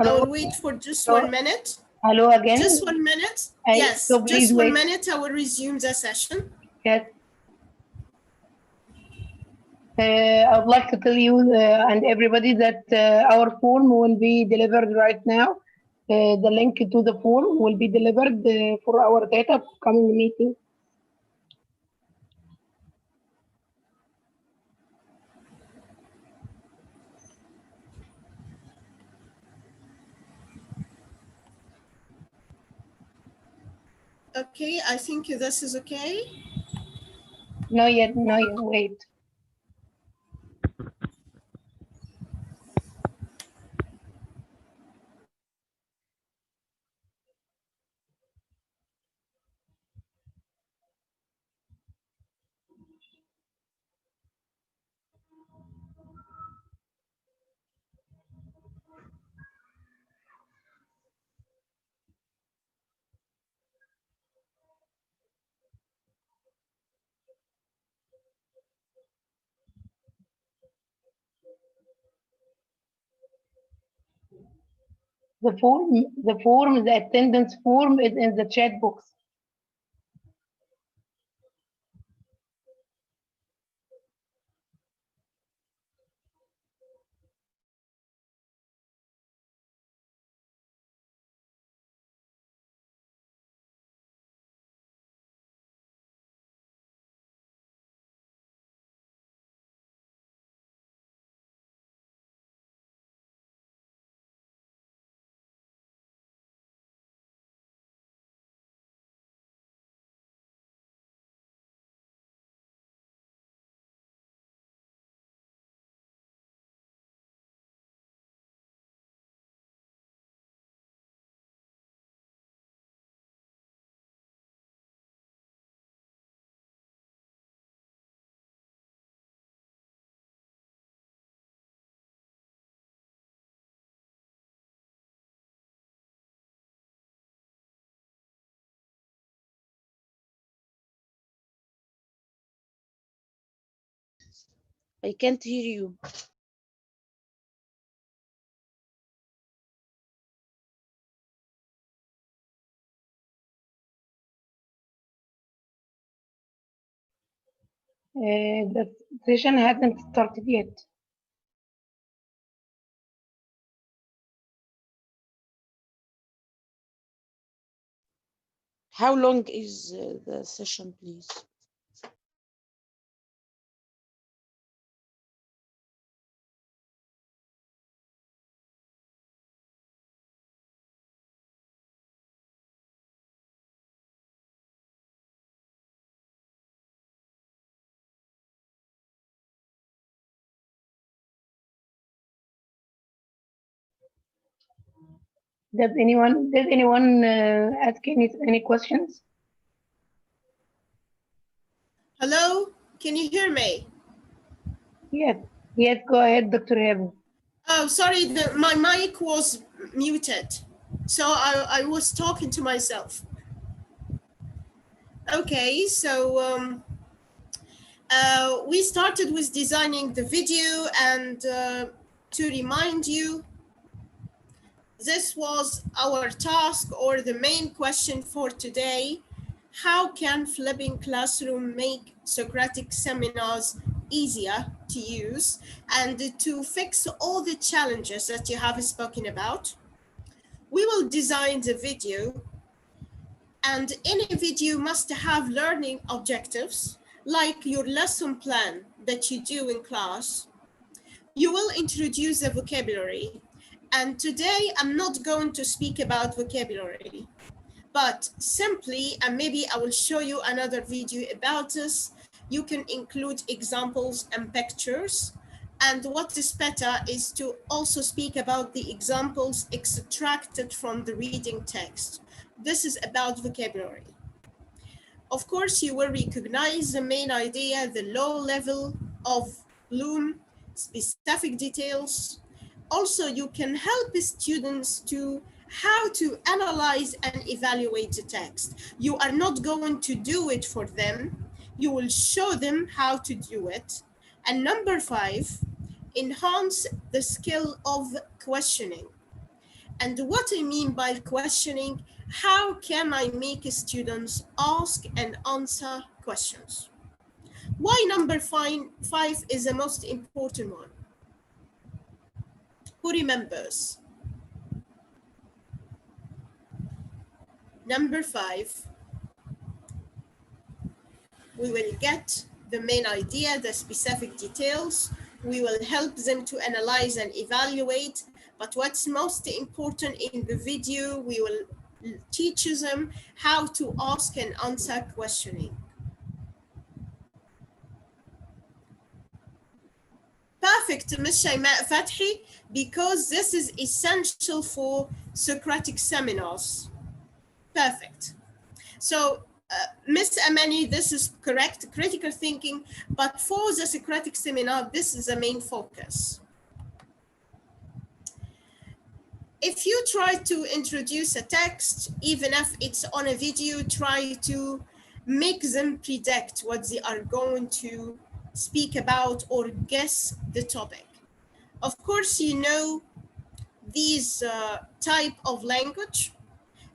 I will wait for just 1 minute. Hello again. Just 1 minute. Yes, so just 1 wait. minute. I will resume the session. Yes. I would like to tell you and everybody that our form will be delivered right now. The link to the form will be delivered for our data coming meeting. Okay, I think this is okay. No yet, wait. The attendance form is in the chat box. I can't hear you. The session hasn't started yet. How long is the session, please? Does anyone ask any questions? Hello, can you hear me? Yes, go ahead, Dr. Hebu. Oh, sorry, my mic was muted, so I was talking to myself. Okay, so we started with designing the video, and to remind you, this was our task or the main question for today. How can Flipping Classroom make Socratic Seminars easier to use and to fix all the challenges that you have spoken about? We will design the video, and any video must have learning objectives like your lesson plan that you do in class. You will introduce the vocabulary, and today I'm not going to speak about vocabulary, but simply, and maybe I will show you another video about this, you can include examples and pictures. And what is better is to also speak about the examples extracted from the reading text. This is about vocabulary. Of course, you will recognize the main idea, the low level of Bloom, specific details. Also, you can help students to how to analyze and evaluate the text. You are not going to do it for them. You will show them how to do it. And number 5, enhance the skill of questioning. And what I mean by questioning, how can I make students ask and answer questions? Why number five is the most important one? Who remembers? Number five, we will get the main idea, the specific details. We will help them to analyze and evaluate. But what's most important in the video, we will teach them how to ask and answer questioning. Perfect, Ms. Shaimaa Fathi, because this is essential for Socratic seminars. Perfect. So, Ms. Amani, this is correct, critical thinking, but for the Socratic seminar, this is the main focus. If you try to introduce a text, even if it's on a video, try to make them predict what they are going to speak about or guess the topic. Of course, you know these type of language,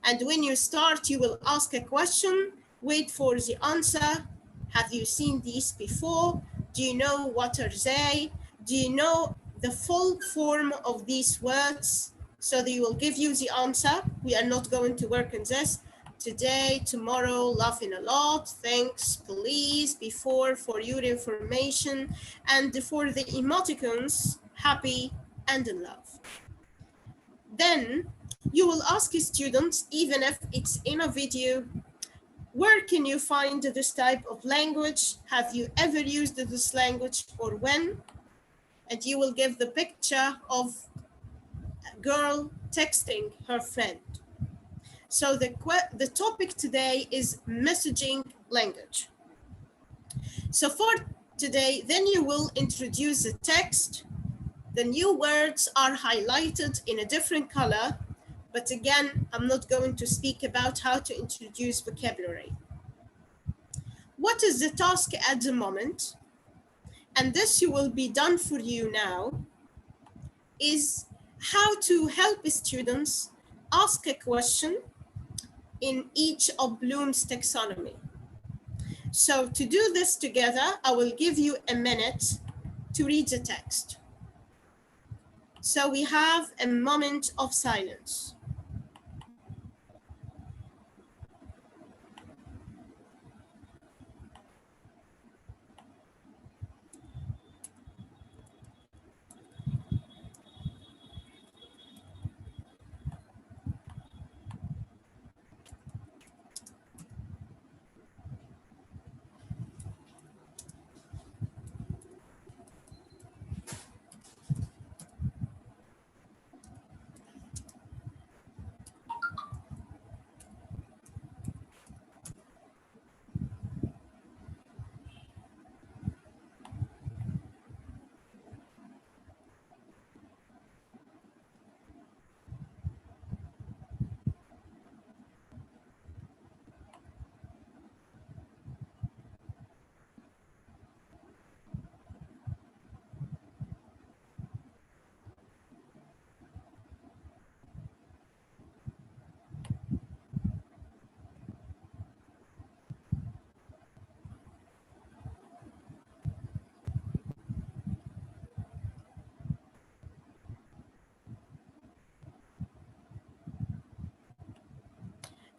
and when you start, you will ask a question, wait for the answer. Have you seen these before? Do you know what are they? Do you know the full form of these words? So they will give you the answer. We are not going to work on this. Today, tomorrow, laughing a lot, thanks, please, before, for your information, and for the emoticons, happy and in love. Then you will ask students, even if it's in a video, where can you find this type of language? Have you ever used this language or when? And you will give the picture of a girl texting her friend. So the topic today is messaging language. So for today, then you will introduce the text. The new words are highlighted in a different color, but again, I'm not going to speak about how to introduce vocabulary. What is the task at the moment? And this will be done for you now, is how to help students ask a question in each of Bloom's taxonomy. So to do this together, I will give you a minute to read the text. So we have a moment of silence.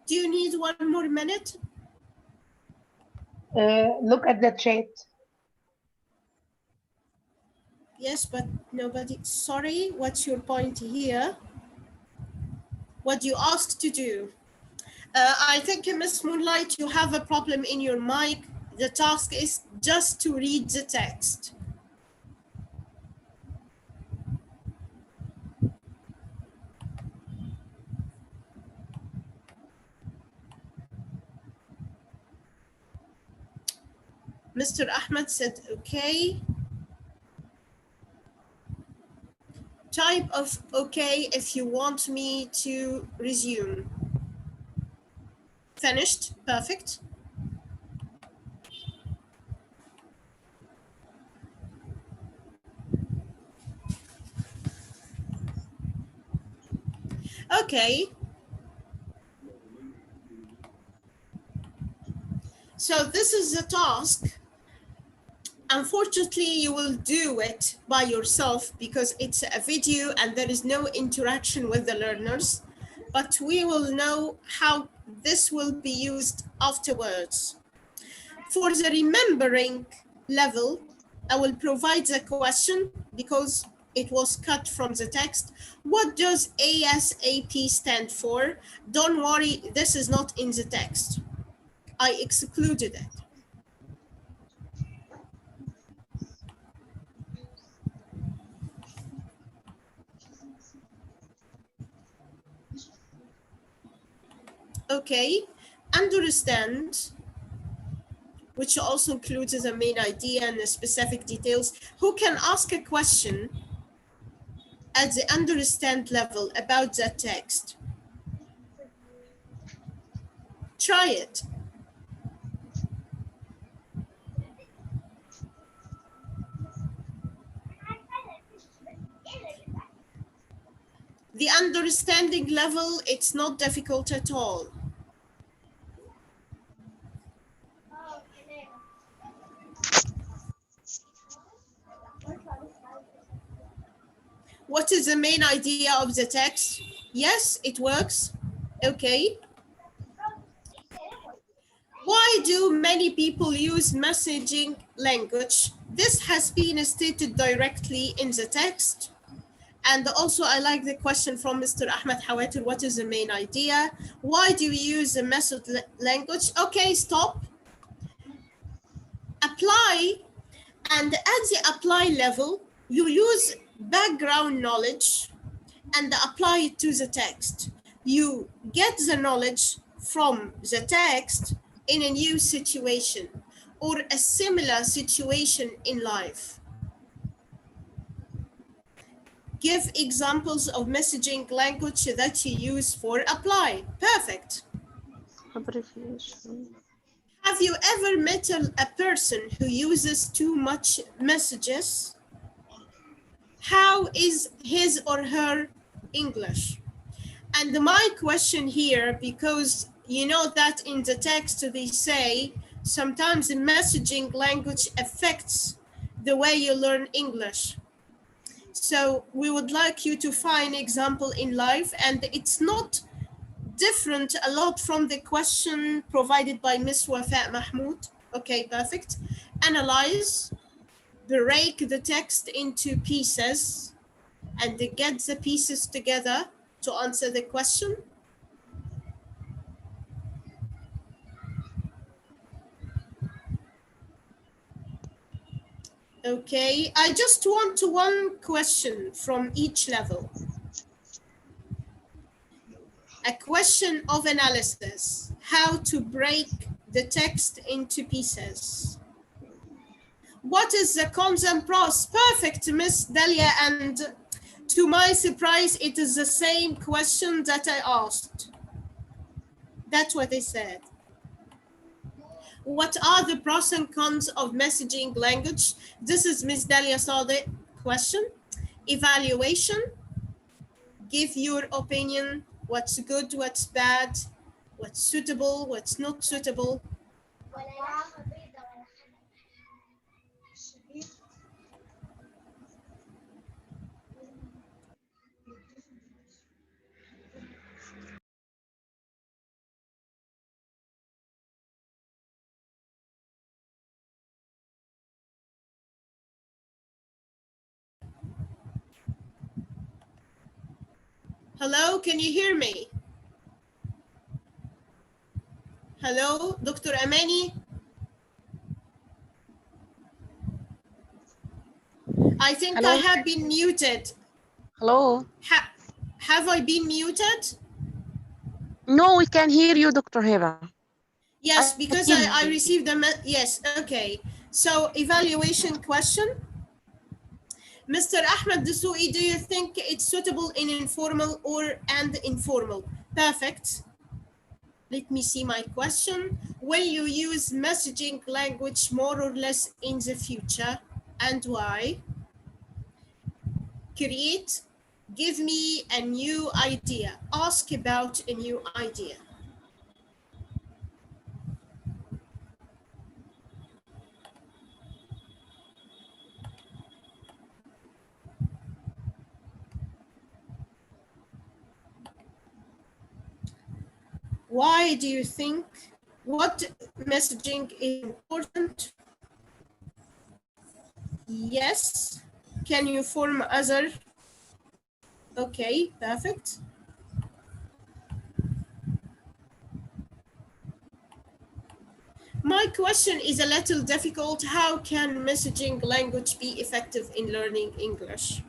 Do you need one more minute? Look at the chat. Yes, but nobody, sorry, what's your point here? What you asked to do? I think, Miss Moonlight, you have a problem in your mic. The task is just to read the text. Mr. Ahmed said, okay. Type of okay if you want me to resume. Finished, perfect. Okay. So this is the task. Unfortunately, you will do it by yourself because it's a video and there is no interaction with the learners, but we will know how this will be used afterwards. For the remembering level, I will provide the question because it was cut from the text. What does ASAP stand for? Don't worry, this is not in the text. I excluded it. Okay, understand, which also includes the main idea and the specific details. Who can ask a question at the understand level about that text? Try it. The understanding level, it's not difficult at all. What is the main idea of the text? Yes, it works. Okay. Why do many people use messaging language? This has been stated directly in the text. And also I like the question from Mr. Ahmed Hawatir, what is the main idea? Why do we use the method language? Okay, stop. Apply, and at the apply level, you use background knowledge and apply it to the text. You get the knowledge from the text in a new situation or a similar situation in life. Give examples of messaging language that you use for apply. Perfect. Abbreviation. Have you ever met a person who uses too much messages? How is his or her English? And my question here, because you know that in the text they say sometimes the messaging language affects the way you learn English. So we would like you to find example in life, and it's not different a lot from the question provided by Ms. Wafa Mahmoud. Okay, perfect. Analyze, break the text into pieces, and get the pieces together to answer the question. Okay, I just want one question from each level. A question of analysis, how to break the text into pieces. What is the cons and pros? Perfect, Miss Delia, and to my surprise, it is the same question that I asked. That's what they said. What are the pros and cons of messaging language? This is Miss Delia Sadiq question. Evaluation, give your opinion, what's good, what's bad, what's suitable, what's not suitable. Hello, can you hear me? Hello, Dr. Amani? I think Hello? I have been muted. Hello? Have I been muted? No, we can hear you, Dr. Heba. Yes, I because hear I you. received yes, okay. So evaluation question. Mr. Ahmed Dessouki, do you think it's suitable in informal and informal? Perfect. Let me see my question. Will you use messaging language more or less in the future, and why? Create Give me a new idea. Ask about a new idea. Why do you think, what messaging is important? Yes. Can you form other? Okay, perfect. My question is a little difficult. How can messaging language be effective in learning English?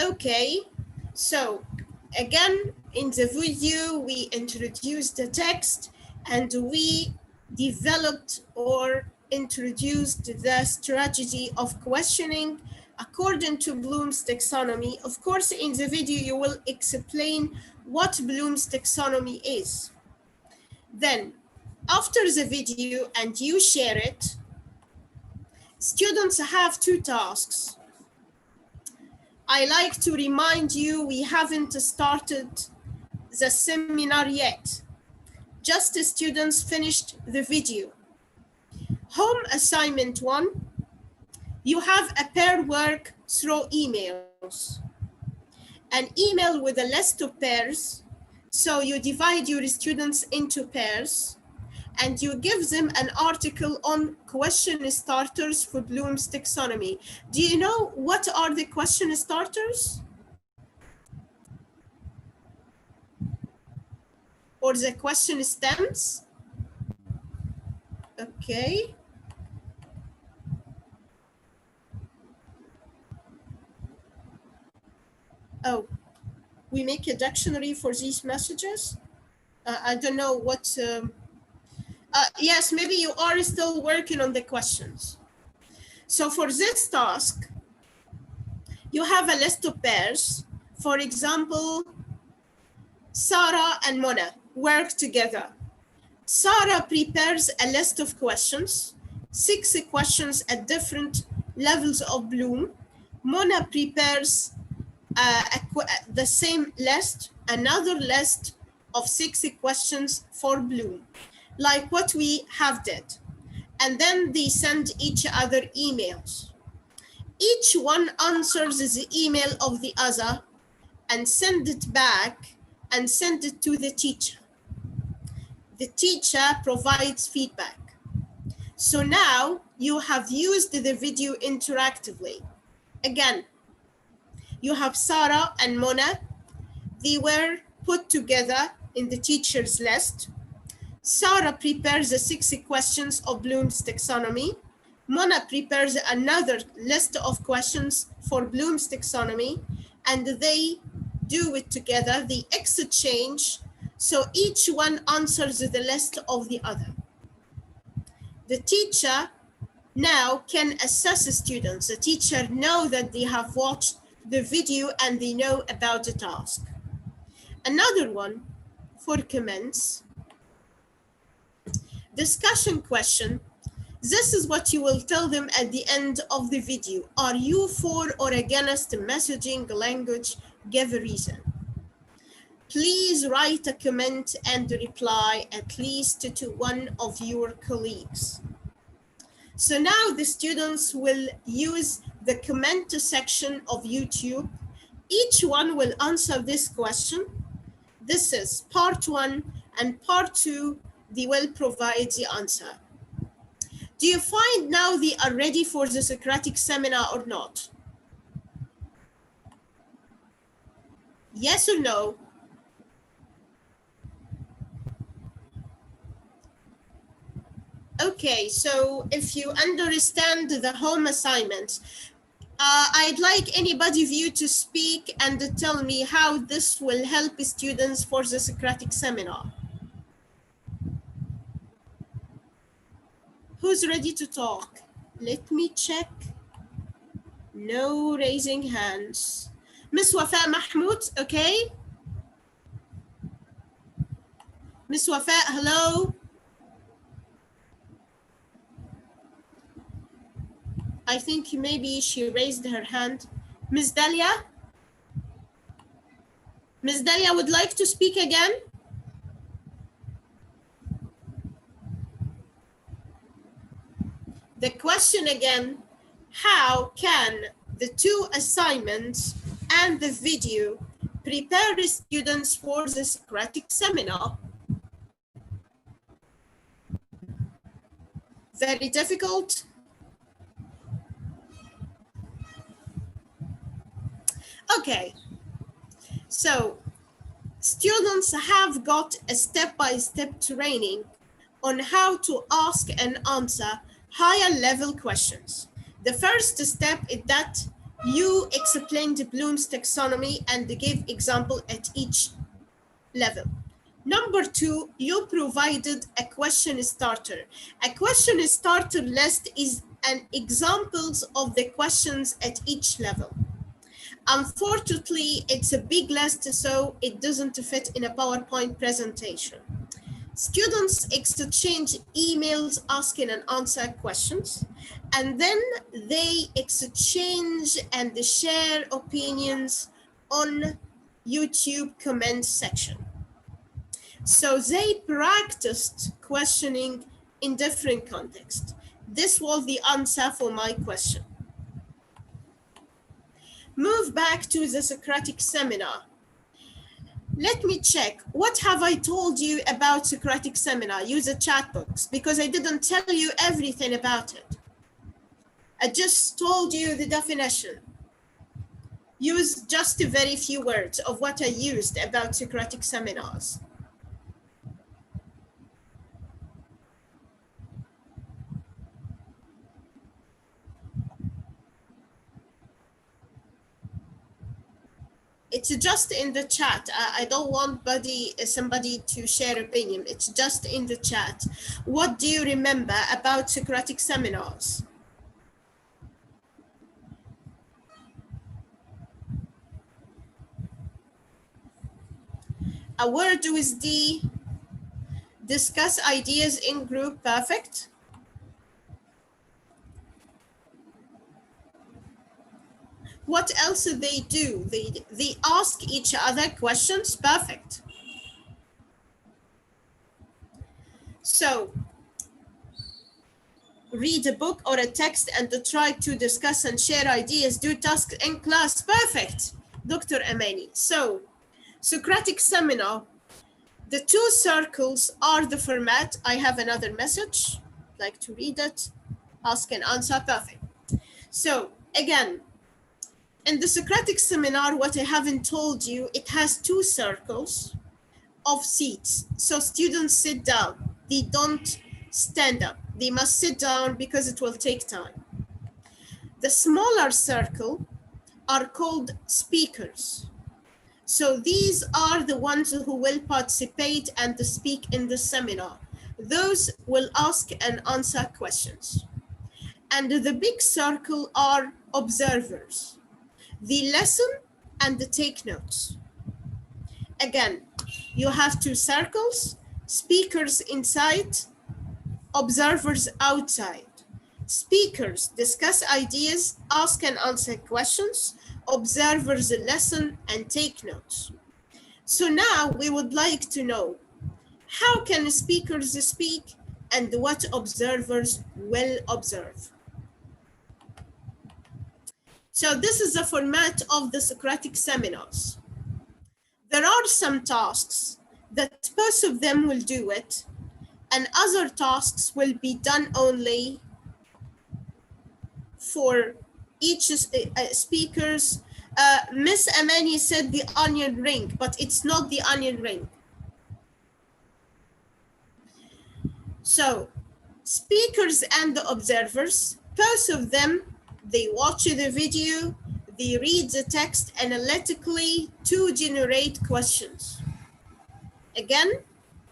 Okay, so again, in the video, we introduced the text and we developed or introduced the strategy of questioning according to Bloom's taxonomy. Of course, in the video, you will explain what Bloom's taxonomy is. Then, after the video and you share it, students have two tasks. I like to remind you, we haven't started the seminar yet. Just the students finished the video. Home assignment 1, you have a pair work through emails. An email with a list of pairs. So you divide your students into pairs and you give them an article on question starters for Bloom's taxonomy. Do you know what are the question starters? Or the question stems? Okay. Oh, we make a dictionary for these messages? I don't know what, yes, maybe you are still working on the questions. So for this task, you have a list of pairs. For example, Sarah and Mona work together. Sarah prepares a list of questions, 6 questions at different levels of Bloom. Mona prepares the same list, another list of 6 questions for Bloom, like what we have did. And then they send each other emails. Each one answers the email of the other and send it back and send it to the teacher. The teacher provides feedback. So now you have used the video interactively. Again, you have Sarah and Mona. They were put together in the teacher's list. Sarah prepares the 6 questions of Bloom's taxonomy. Mona prepares another list of questions for Bloom's taxonomy, and they do it together. They exchange, so each one answers the list of the other. The teacher now can assess the students. The teacher knows that they have watched the video and they know about the task. Another one for comments. Discussion question. This is what you will tell them at the end of the video. Are you for or against messaging language? Give a reason. Please write a comment and reply at least to one of your colleagues. So now the students will use the comment section of YouTube. Each one will answer this question. This is part 1, and part 2, they will provide the answer. Do you find now they are ready for the Socratic seminar or not? Yes or no? Okay, so if you understand the home assignment, I'd like anybody of you to speak and tell me how this will help students for the Socratic seminar. Who's ready to talk? Let me check. No raising hands. Miss Wafa Mahmoud, okay? Miss Wafa, hello? I think maybe she raised her hand. Ms. Dalia? Ms. Dalia would like to speak again? The question again, how can the two assignments and the video prepare the students for the Socratic seminar? Very difficult? Okay, so students have got a step-by-step training on how to ask and answer higher level questions. The first step is that you explained Bloom's taxonomy and give example at each level. Number two, you provided a question starter. A question starter list is an examples of the questions at each level. Unfortunately, it's a big list, so it doesn't fit in a PowerPoint presentation. Students exchange emails asking and answer questions, and then they exchange and share opinions on YouTube comment section. So they practiced questioning in different contexts. This was the answer for my question. Move back to the Socratic seminar. Let me check. What have I told you about Socratic seminar? Use a chat box, because I didn't tell you everything about it. I just told you the definition. Use just a very few words of what I used about Socratic seminars. It's just in the chat. I don't want somebody to share opinion. It's just in the chat. What do you remember about Socratic seminars? A word with D. Discuss ideas in group. Perfect. What else do they do? They ask each other questions. Perfect. So read a book or a text and try to discuss and share ideas. Do tasks in class. Perfect, Dr. Amani. So Socratic seminar, the two circles are the format. I have another message. I'd like to read it. Ask and answer. Perfect. So again, in the Socratic seminar, what I haven't told you, it has two circles of seats. So students sit down. They don't stand up. They must sit down because it will take time. The smaller circle are called speakers. So these are the ones who will participate and speak in the seminar. Those will ask and answer questions. And the big circle are observers. The lesson and the take notes. Again, you have two circles, speakers inside, observers outside. Speakers discuss ideas, ask and answer questions, observers listen and take notes. So now we would like to know, how can speakers speak and what observers will observe? So this is the format of the Socratic seminars. There are some tasks that both of them will do it, and other tasks will be done only for each speakers. Miss Amani said the onion ring, but it's not the onion ring. So speakers and the observers, both of them, they watch the video, they read the text analytically to generate questions. Again,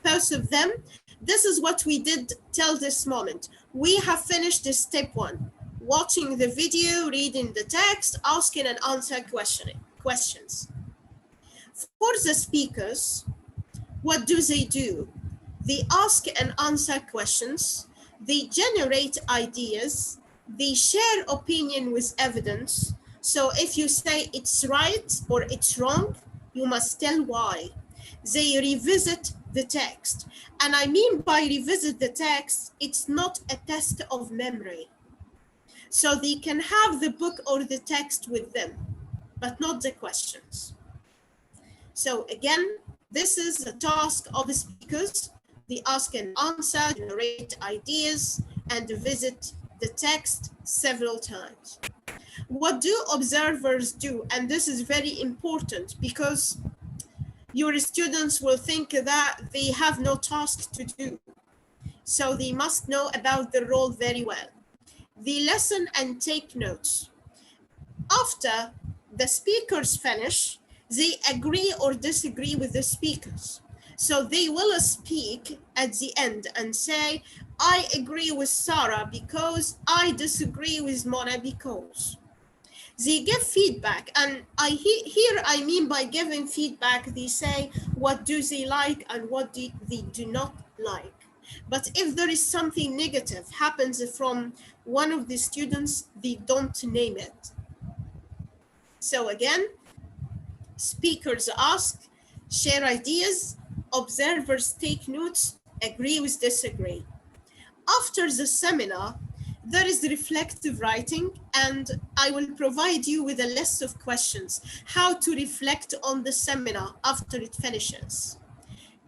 both of them, this is what we did till this moment. We have finished the step one, watching the video, reading the text, asking and answering questions. For the speakers, what do? They ask and answer questions, they generate ideas, They share opinion with evidence. So if you say it's right or it's wrong, you must tell why. They revisit the text. And I mean by revisit the text, it's not a test of memory. So they can have the book or the text with them, but not the questions. So again, this is the task of the speakers. They ask and answer, generate ideas, and visit the text several times. What do observers do? And this is very important because your students will think that they have no task to do. So they must know about the role very well. They listen and take notes. After the speakers finish, they agree or disagree with the speakers. So they will speak at the end and say, I agree with Sarah because I disagree with Mona because. They give feedback, and here I mean by giving feedback, they say what do they like and what do they do not like. But if there is something negative happens from one of the students, they don't name it. So again, speakers ask, share ideas, observers take notes, agree with disagree. After the seminar, there is reflective writing, and I will provide you with a list of questions, how to reflect on the seminar after it finishes.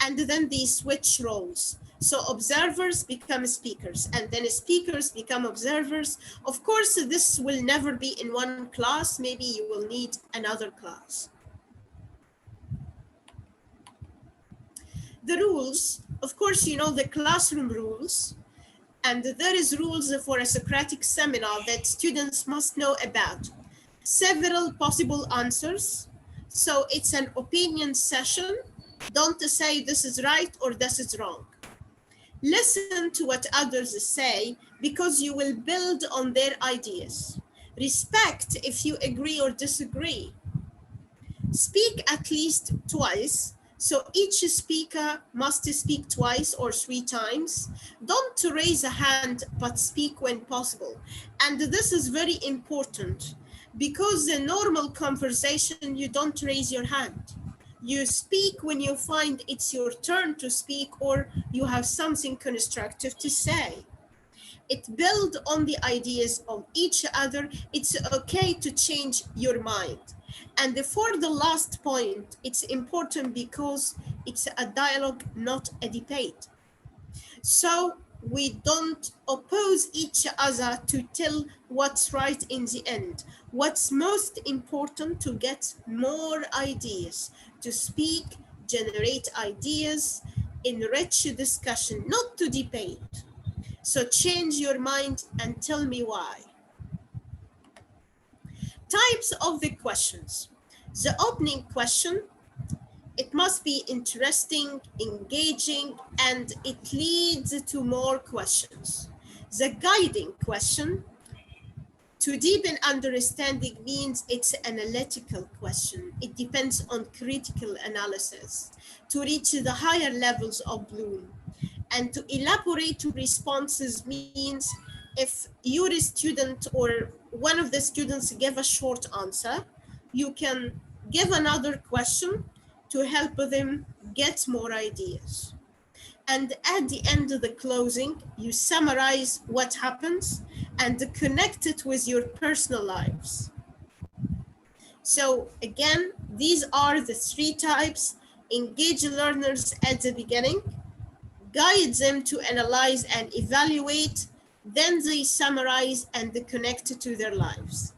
And then they switch roles. So observers become speakers, and then speakers become observers. Of course, this will never be in one class. Maybe you will need another class. The rules, of course, you know the classroom rules. And there is rules for a Socratic seminar that students must know about. Several possible answers. So it's an opinion session. Don't say this is right or this is wrong. Listen to what others say because you will build on their ideas. Respect if you agree or disagree. Speak at least twice. So each speaker must speak twice or 3 times. Don't raise a hand, but speak when possible. And this is very important because in normal conversation, you don't raise your hand. You speak when you find it's your turn to speak or you have something constructive to say. It builds on the ideas of each other. It's okay to change your mind. And for the last point, it's important because it's a dialogue, not a debate. So we don't oppose each other to tell what's right in the end. What's most important to get more ideas, to speak, generate ideas, enrich discussion, not to debate. So change your mind and tell me why. Types of the questions. The opening question, it must be interesting, engaging, and it leads to more questions. The guiding question, to deepen understanding means it's an analytical question. It depends on critical analysis to reach the higher levels of Bloom. And to elaborate responses means if you're a student or one of the students give a short answer, you can give another question to help them get more ideas. And at the end of the closing, you summarize what happens and connect it with your personal lives. So again, these are the 3 types. Engage learners at the beginning, guide them to analyze and evaluate, then they summarize and connect to their lives.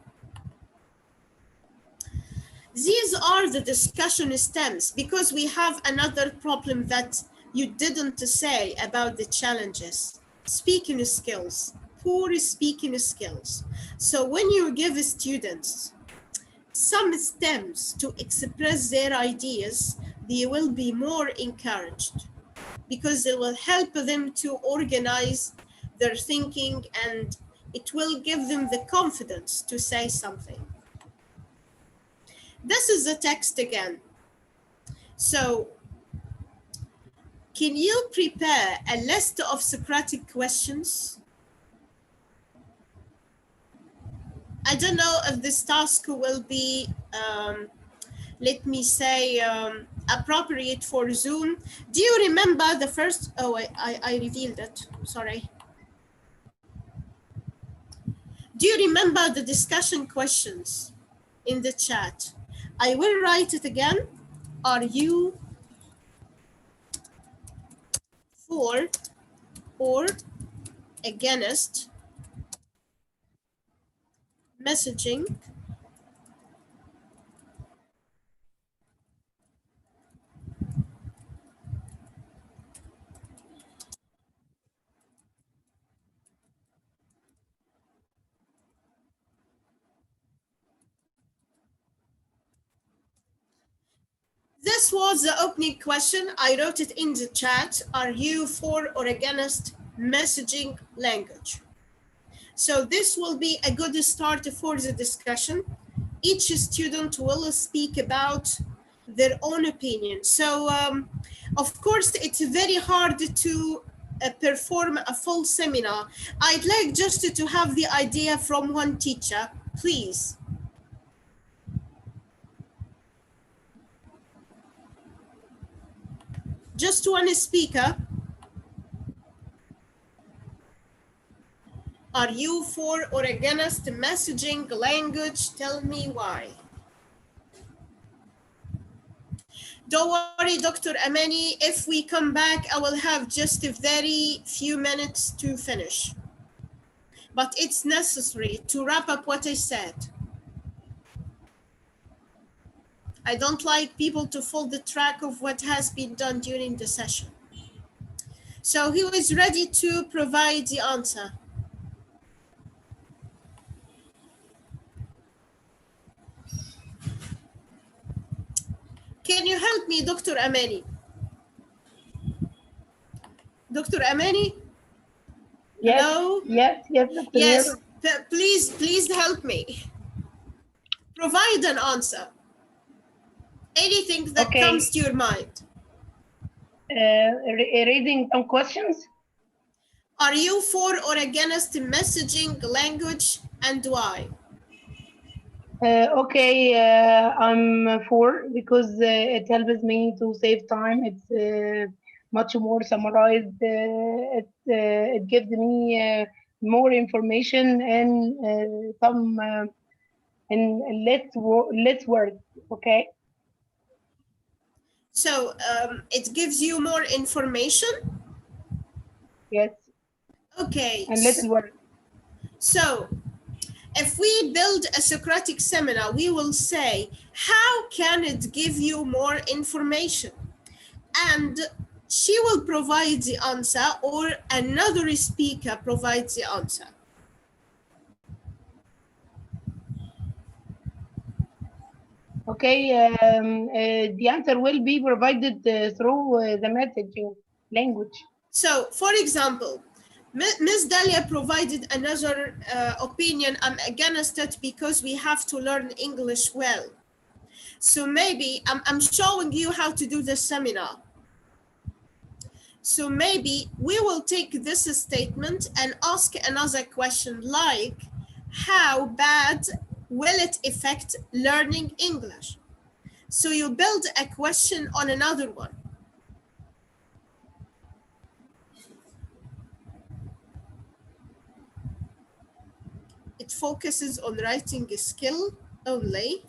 These are the discussion stems because we have another problem that you didn't say about the challenges. Speaking skills, poor speaking skills. So when you give students some stems to express their ideas, they will be more encouraged because it will help them to organize their thinking and it will give them the confidence to say something. This is the text again. So, can you prepare a list of Socratic questions? I don't know if this task will be, let me say, appropriate for Zoom. Do you remember the first, oh, I revealed it, sorry. Do you remember the discussion questions in the chat? I will write it again. Are you for or against messaging This was the opening question. I wrote it in the chat. Are you for or against messaging language? So this will be a good start for the discussion. Each student will speak about their own opinion. So of course, it's very hard to perform a full seminar. I'd like just to have the idea from one teacher, please. Just one speaker. Are you for or against messaging language? Tell me why. Don't worry, Dr. Amani, if we come back, I will have just a very few minutes to finish. But it's necessary to wrap up what I said. I don't like people to fall the track of what has been done during the session. So who is ready to provide the answer? Can you help me, Dr. Amani? Dr. Amani? Yes. Hello? Yes, Dr. Yes, Hero. please help me. Provide an answer. Anything that comes to your mind. Reading some questions. Are you for or against messaging language and why? I'm for because it helps me to save time. It's much more summarized. It gives me more information and some and less words. Okay. So it gives you more information? Yes. Okay. And little words. So if we build a Socratic seminar, we will say, how can it give you more information? And she will provide the answer, or another speaker provides the answer. Okay, the answer will be provided through the messaging language. So, for example, Ms. Dalia provided another opinion. I'm against it because we have to learn English well. So maybe I'm showing you how to do the seminar. So maybe we will take this statement and ask another question like, how bad will it affect learning English? So you build a question on another one. It focuses on writing skill only.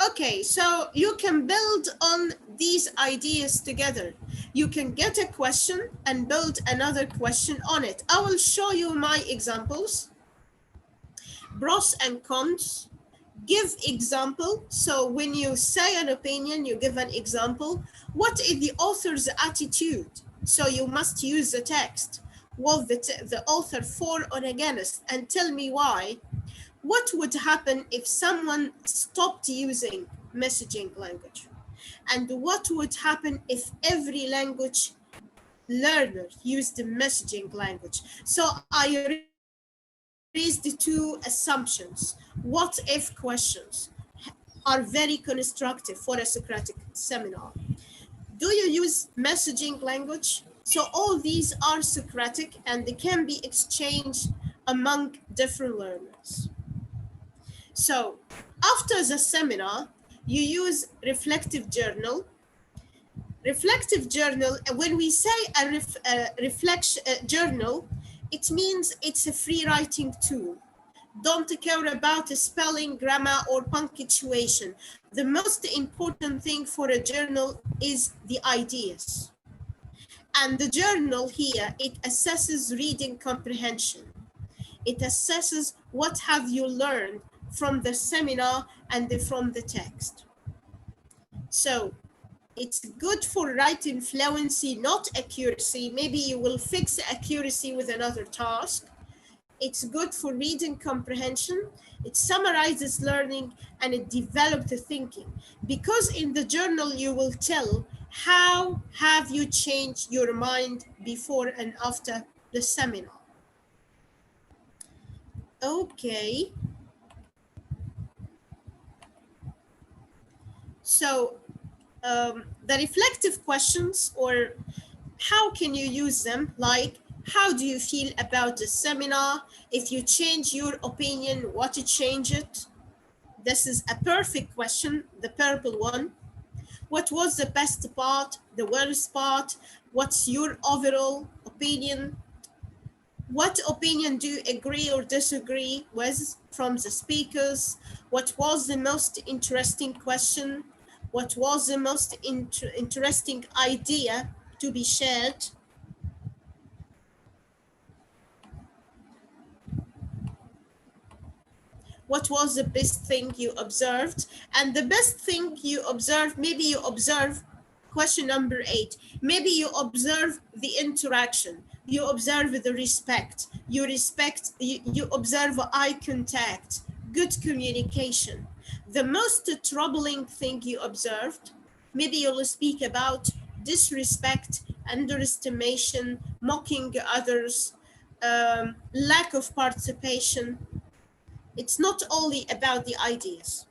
Okay, so you can build on these ideas together. You can get a question and build another question on it. I will show you my examples. Pros and cons. Give example. So when you say an opinion, you give an example. What is the author's attitude? So you must use the text. Was the author for or against? And tell me why. What would happen if someone stopped using messaging language? And what would happen if every language learner used the messaging language? So I raised two assumptions. What if questions are very constructive for a Socratic seminar. Do you use messaging language? So all these are Socratic and they can be exchanged among different learners. So after the seminar, you use reflective journal. Reflective journal, when we say a reflection journal, it means it's a free writing tool. Don't care about spelling, grammar, or punctuation. The most important thing for a journal is the ideas. And the journal here, it assesses reading comprehension. It assesses what have you learned from the seminar and from the text. So it's good for writing fluency, not accuracy. Maybe you will fix accuracy with another task. It's good for reading comprehension. It summarizes learning and it develops the thinking. Because in the journal, you will tell how have you changed your mind before and after the seminar. Okay. So the reflective questions, or how can you use them? Like, how do you feel about the seminar? If you change your opinion, what to change it? This is a perfect question, the purple one. What was the best part, the worst part? What's your overall opinion? What opinion do you agree or disagree with from the speakers? What was the most interesting question? What was the most interesting idea to be shared? What was the best thing you observed? And the best thing you observed, maybe you observe question number 8. Maybe you observe the interaction. You observe the respect. You observe eye contact, good communication. The most troubling thing you observed, maybe you'll speak about disrespect, underestimation, mocking others, lack of participation. It's not only about the ideas.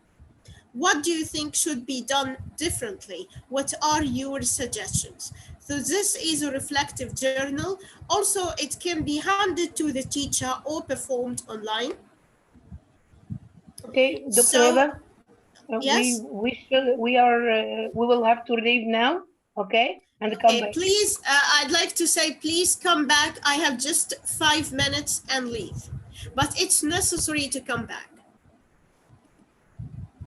What do you think should be done differently? What are your suggestions? So this is a reflective journal. Also, it can be handed to the teacher or performed online. Okay, Dr. So, Eva, yes. we will have to leave now, okay, and come Okay, back. please, I'd like to say, please come back. I have just 5 minutes and leave, but it's necessary to come back.